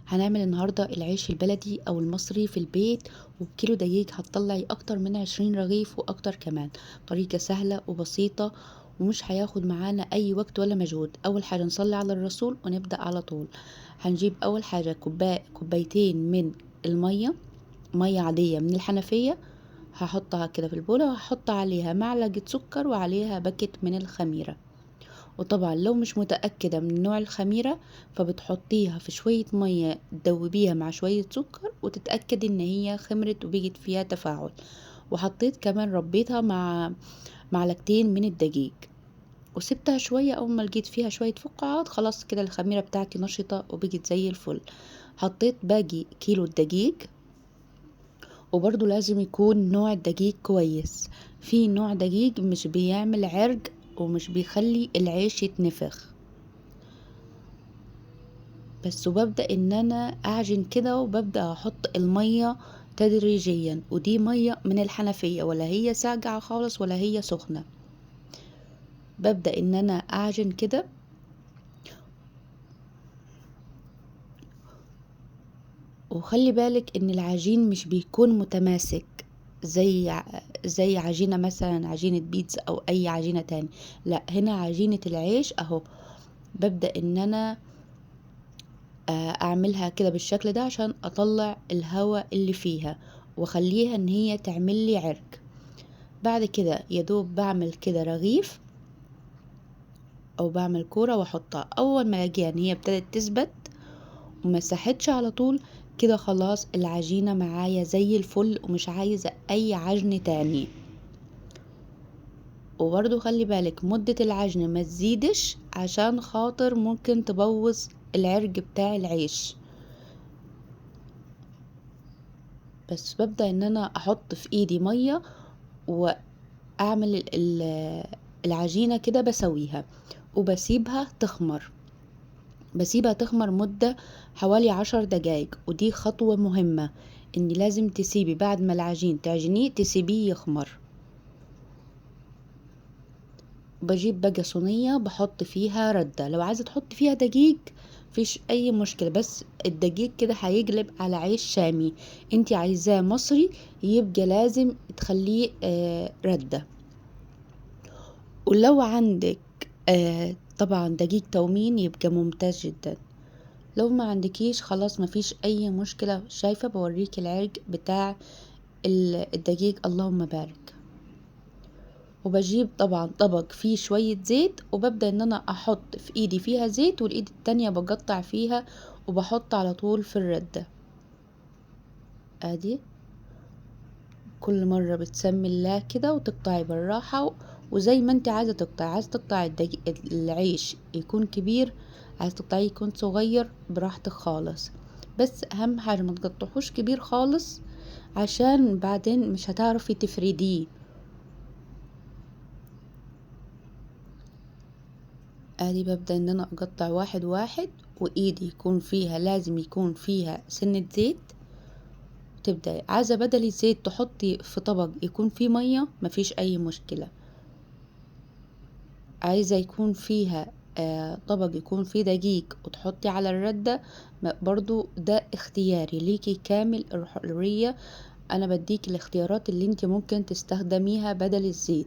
هنعمل النهاردة العيش البلدي أو المصري في البيت، وبكيلو دقيق هتطلعي أكتر من 20 رغيف وأكتر كمان. طريقة سهلة وبسيطة ومش هياخد معانا أي وقت ولا مجهود. أول حاجة نصلي على الرسول ونبدأ على طول. هنجيب أول حاجة كوبايتين من المية، مية عادية من الحنفية. هحطها كده في البولة وهحط عليها معلقة سكر وعليها باكت من الخميرة. وطبعا لو مش متأكدة من نوع الخميرة فبتحطيها في شوية مية تدوبيها مع شوية سكر وتتأكدي ان هي خمرت وبقت فيها تفاعل. وحطيت كمان ربيتها مع معلقتين من الدقيق وسبتها شوية. اول ما لقيت فيها شوية فقاعات خلاص كده الخميرة بتاعتي نشطة وبقت زي الفل. حطيت باقي كيلو الدقيق، وبرضو لازم يكون نوع الدقيق كويس. في نوع دقيق مش بيعمل عرق ومش بيخلي العيش يتنفخ بس. وببدأ ان انا اعجن كده وببدأ احط المية تدريجيا، ودي مية من الحنفية ولا هي ساقعة خالص ولا هي سخنة. ببدأ ان انا اعجن كده، وخلي بالك ان العجين مش بيكون متماسك زي عجينة مثلا عجينة بيتزا او اي عجينة تاني. لا، هنا عجينة العيش اهو. ببدأ ان انا اعملها كده بالشكل ده عشان اطلع الهواء اللي فيها واخليها ان هي تعمل لي عرق. بعد كده يدوب بعمل كده رغيف او بعمل كورة واحطها. اول ما الاقيها ان هي ابتدت تثبت ومسحتش على طول كده خلاص العجينة معايا زي الفل ومش عايزة اي عجن تاني. وبرضو خلي بالك مدة العجن ما تزيدش عشان خاطر ممكن تبوظ العرق بتاع العيش. بس ببدأ ان انا احط في ايدي مية واعمل العجينة كده بسويها وبسيبها تخمر. بسيبها تخمر مدة حوالي 10 دقايق، ودي خطوة مهمة ان لازم تسيبي بعد ما العجين تعجنيه تسيبيه يخمر. بجيب بقى صينية بحط فيها ردة، لو عايزة تحط فيها دقيق مفيش اي مشكلة، بس الدقيق كده هيقلب على عيش شامي. انتي عايزاه مصري يبقى لازم تخليه ردة. ولو عندك طبعا دقيق تومين يبقى ممتاز جدا. لو ما عندكيش خلاص مفيش اي مشكلة. شايفة بوريك العرق بتاع الدقيق، اللهم بارك. وبجيب طبعا طبق فيه شوية زيت وببدأ ان انا احط في ايدي فيها زيت والايد التانية بقطع فيها وبحط على طول في الردة. ادي كل مرة بتسمي الله كده وتقطعي بالراحة وزي ما انت عايزة تقطعي. عايزة تقطعي العيش يكون كبير، عايزة تقطعيه يكون صغير، براحتك خالص. بس اهم حاجة ما تقطعوش كبير خالص عشان بعدين مش هتعرفي تفرديه. ادي ببدأ ان انا اقطع واحد واحد، وايدي يكون فيها لازم يكون فيها سنة زيت. تبدأي عايزة بدل الزيت تحطي في طبق يكون فيه مية مفيش اي مشكلة. عايزة يكون فيها طبق يكون فيه دقيق وتحطي على الردة، برضو ده اختياري ليكي كامل الحرية. انا بديك الاختيارات اللي انت ممكن تستخدميها بدل الزيت.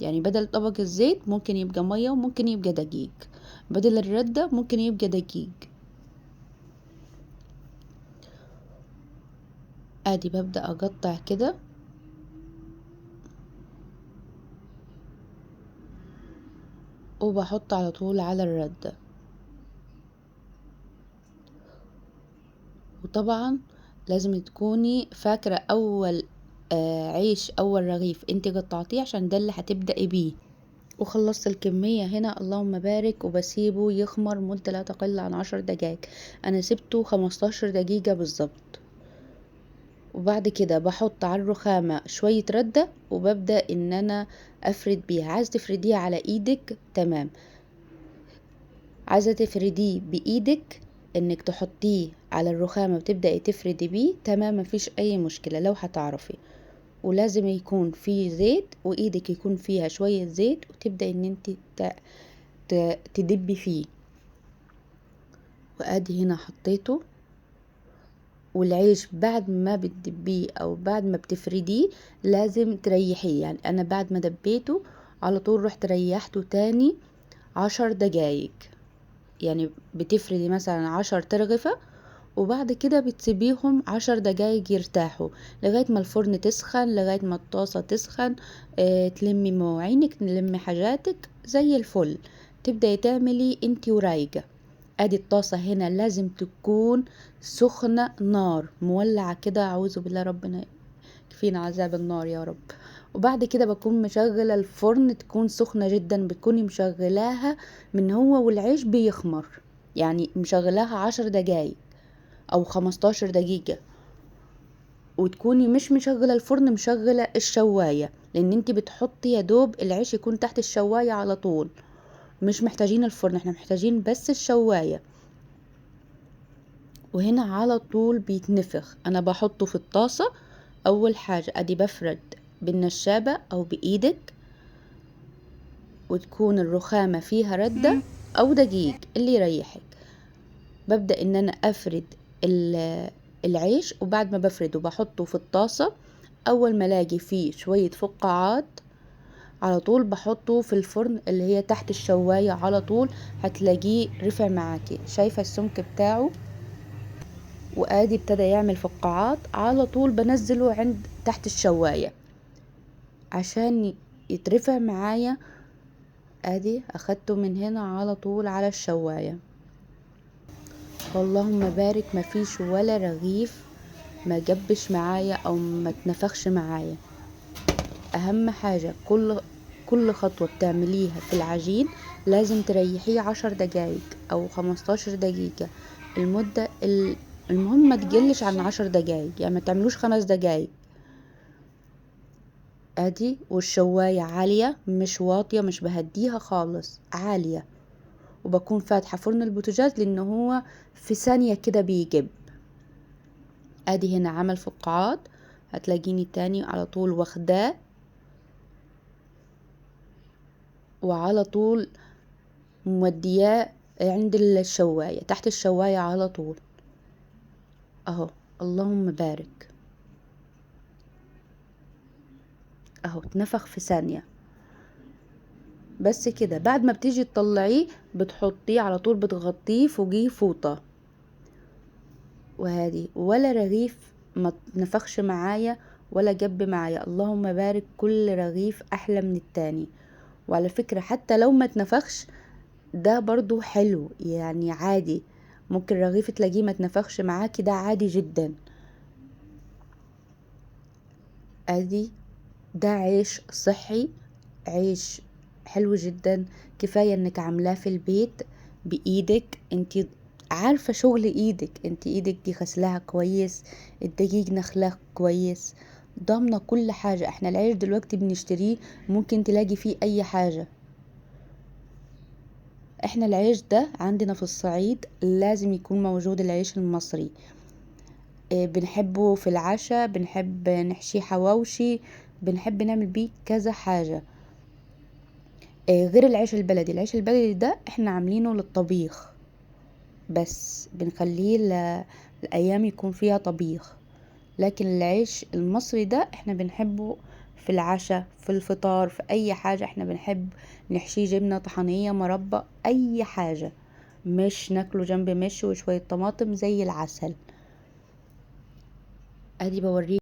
يعني بدل طبق الزيت ممكن يبقى مية وممكن يبقى دقيق، بدل الردة ممكن يبقى دقيق. ادي ببدأ اقطع كده وبحط على طول على الردة. وطبعا لازم تكوني فاكرة اول عيش اول رغيف انت قطعتيه عشان ده اللي هتبدأي بيه. وخلصت الكمية هنا اللهم بارك، وبسيبه يخمر مدة لا تقل عن 10 دقايق. انا سبته 15 دقيقة بالظبط. وبعد كده بحط على الرخامة شوية ردة وببدأ ان انا افرد بيها. عايزة تفرديها على ايدك تمام، عايزة تفرديه بايدك انك تحطيه على الرخامة وتبدأي تفردي بيه تمام مفيش اي مشكلة لو هتعرفي. ولازم يكون فيه زيت وايدك يكون فيها شوية زيت وتبدأ ان انت تدبي فيه. وادي هنا حطيته والعيش بعد ما بتدبيه او بعد ما بتفرديه لازم تريحيه. يعني انا بعد ما دبيته على طول رحت ريحته تاني 10 دقايق. يعني بتفردي مثلا 10 ترغفة وبعد كده بتسيبيهم 10 دقايق يرتاحوا لغاية ما الفرن تسخن، لغاية ما الطاسة تسخن. تلمي مواعينك، تلمي حاجاتك زي الفل، تبدأي تعملي انتي ورايقة. ادي الطاسة هنا لازم تكون سخنة، نار مولعة كده، اعوذ بالله ربنا يكفينا عذاب النار يا رب. وبعد كده بكون مشغلة الفرن، تكون سخنة جدا، بتكوني مشغلاها من هو والعيش بيخمر. يعني مشغلاها 10 دقايق او 15 دقيقة. وتكوني مش مشغلة الفرن، مشغلة الشواية، لان انت بتحطي يا دوب العيش يكون تحت الشواية على طول. مش محتاجين الفرن، احنا محتاجين بس الشواية. وهنا على طول بيتنفخ. انا بحطه في الطاسة اول حاجة، ادي بفرد بالنشابة او بايدك، وتكون الرخامة فيها ردة او دقيق اللي يريحك. ببدأ ان انا افرد العيش، وبعد ما بفرده بحطه في الطاسة. اول ما الاقي فيه شوية فقاعات على طول بحطه في الفرن اللي هي تحت الشواية على طول. هتلاقيه رفع معاكي، شايفة السمك بتاعه؟ وادي ابتدى يعمل فقاعات. على طول بنزله عند تحت الشواية عشان يترفع معايا. ادي اخدته من هنا على طول على الشواية. اللهم بارك، مفيش ولا رغيف ما جبش معايا او ما تنفخش معايا. اهم حاجة كل خطوة بتعمليها في العجين لازم تريحيه 10 دقايق او 15 دقيقة. المدة المهم ما تقلش عن 10 دقايق، يعني ما تعملوش 5 دقايق. ادي والشواية عالية مش واطية، مش بهديها خالص، عالية. وبكون فاتحة فرن البوتاجاز لان هو في ثانية كده بيجب. ادي هنا عمل فقاعات، هتلاقيني تاني على طول واخداه وعلى طول مودياه عند الشواية، تحت الشواية على طول اهو. اللهم بارك، اهو اتنفخ في ثانية. بس كده. بعد ما بتيجي تطلعيه بتحطيه على طول، بتغطيه فوقيه فوطة. وهذه ولا رغيف ما اتنفخش معايا ولا جب معايا. اللهم بارك، كل رغيف احلى من التاني. وعلى فكرة حتى لو ما اتنفخش ده برضو حلو، يعني عادي. ممكن رغيف تلاقيه ما اتنفخش معاكي، ده عادي جدا. ادي ده عيش صحي، عيش حلو جدا. كفاية انك عاملاه في البيت بايدك، انتي عارفة شغل ايدك، انتي ايدك دي غسلاها كويس، الدقيق نخلاه كويس، ضامنة كل حاجة. احنا العيش دلوقتي بنشتريه ممكن تلاقي فيه اي حاجة. احنا العيش ده عندنا في الصعيد لازم يكون موجود، العيش المصري. بنحبه في العشاء، بنحب نحشيه حواوشي، بنحب نعمل بيه كذا حاجة. غير العيش البلدي. العيش البلدي ده احنا عاملينه للطبيخ بس، بنخليه الأيام يكون فيها طبيخ. لكن العيش المصري ده احنا بنحبه في العشاء، في الفطار، في أي حاجة. احنا بنحب نحشيه جبنة طحنية، مربى، أي حاجة. مش ناكله جنب مش وشوية طماطم زي العسل. ادي بوريك